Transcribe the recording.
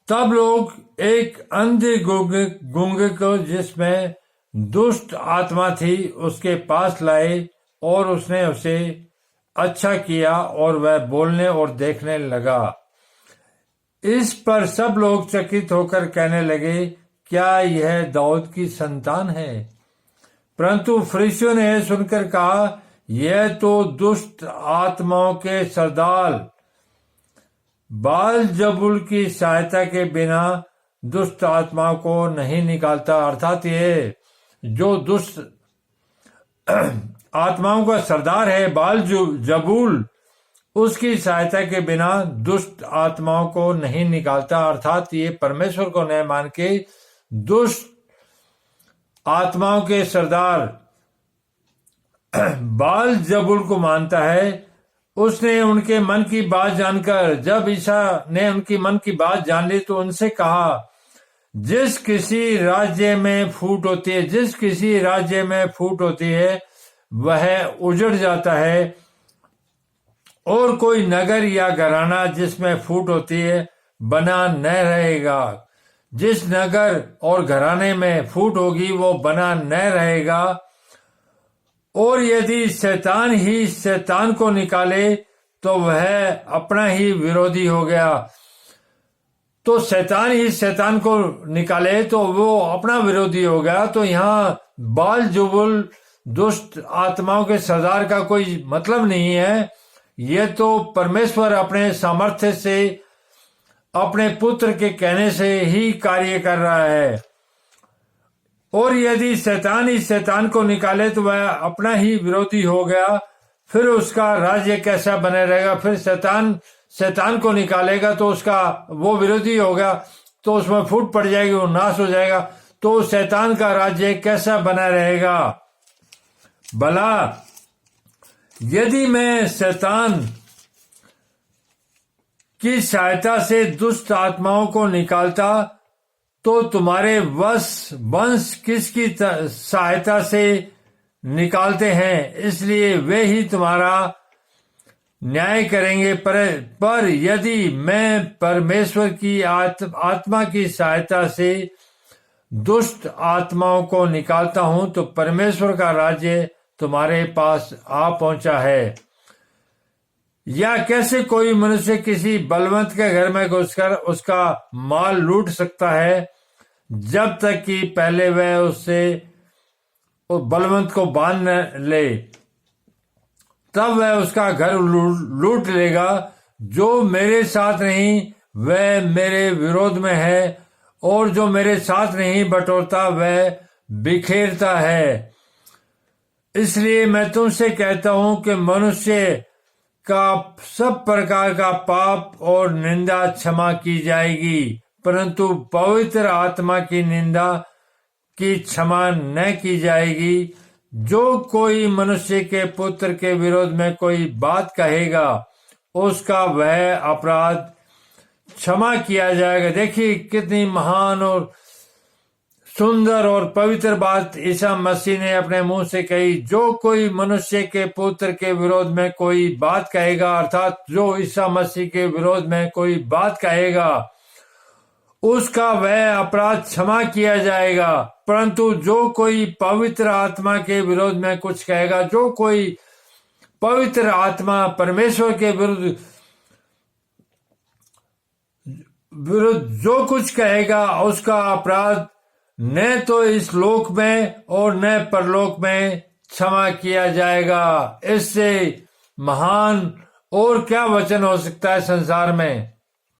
तब लोग एक अंधे गूंगे को जिसमें दुष्ट आत्मा थी उसके पास लाए और उसने उसे अच्छा किया और वह बोलने और देखने लगा। इस पर सब लोग चकित होकर कहने लगे, क्या यह दाऊद की संतान है? परंतु फरीसियों ने सुनकर कहा, यह तो दुष्ट आत्माओं के सरदार बाल-जबूल की सहायता के बिना दुष्ट आत्माओं को नहीं निकालता। अर्थात ये जो दुष्ट आत्माओं का सरदार है बाल-जबूल, उसकी सहायता के बिना दुष्ट आत्माओं को नहीं निकालता। अर्थात ये परमेश्वर को न मान के दुष्ट आत्माओं के सरदार बाल-जबूल को मानता है। उसने उनके मन की बात जानकर, जब ईसा ने उनकी मन की बात जान ली तो उनसे कहा, जिस किसी राज्य में फूट होती है वह उजड़ जाता है, और कोई नगर या घराना जिसमें फूट होती है बना न रहेगा। जिस नगर और घराने में फूट होगी वो बना न रहेगा। और यदि शैतान ही शैतान को निकाले तो वह अपना ही विरोधी हो गया। तो शैतान ही शैतान को निकाले तो वो अपना विरोधी हो गया। तो यहाँ बाल-जबूल दुष्ट आत्माओं के सरदार का कोई मतलब नहीं है। ये तो परमेश्वर अपने सामर्थ्य से, अपने पुत्र के कहने से ही कार्य कर रहा है। और यदि शैतान ही शैतान को निकाले तो वह अपना ही विरोधी हो गया। फिर उसका राज्य कैसा बने रहेगा? फिर शैतान को निकालेगा तो उसका वो विरोधी होगा, तो उसमें फूट पड़ जाएगी, वो नाश हो जाएगा। तो शैतान का राज्य कैसा बना रहेगा? भला यदि मैं शैतान की सहायता से दुष्ट आत्माओं को निकालता तो तुम्हारे वंश किसकी सहायता से निकालते हैं? इसलिए वे ही तुम्हारा न्याय करेंगे। पर यदि मैं परमेश्वर की आत्मा की सहायता से दुष्ट आत्माओं को निकालता हूं तो परमेश्वर का राज्य तुम्हारे पास आ पहुंचा है। या कैसे कोई मनुष्य किसी बलवंत के घर में घुसकर उसका माल लूट सकता है, जब तक कि पहले वह उससे उस बलवंत को बांध ले, तब वह उसका घर लूट लेगा। जो मेरे साथ नहीं वह मेरे विरोध में है, और जो मेरे साथ नहीं बटोरता वह बिखेरता है। इसलिए मैं तुमसे कहता हूं कि मनुष्य का सब प्रकार का पाप और निंदा क्षमा की जाएगी, परंतु पवित्र आत्मा की निंदा की क्षमा न की जाएगी। जो कोई मनुष्य के पुत्र के विरोध में कोई बात कहेगा उसका वह अपराध क्षमा किया जाएगा। देखिए कितनी महान और सुंदर और पवित्र बात ईसा मसीह ने अपने मुंह से कही। जो कोई मनुष्य के पुत्र के विरोध में कोई बात कहेगा, अर्थात जो ईसा मसीह के विरोध में कोई बात कहेगा उसका वह अपराध क्षमा किया जाएगा। परंतु जो कोई पवित्र आत्मा के विरोध में कुछ कहेगा, जो कोई पवित्र आत्मा परमेश्वर के विरुद्ध जो कुछ कहेगा उसका अपराध न तो इस लोक में और न परलोक में क्षमा किया जाएगा। इससे महान और क्या वचन हो सकता है संसार में।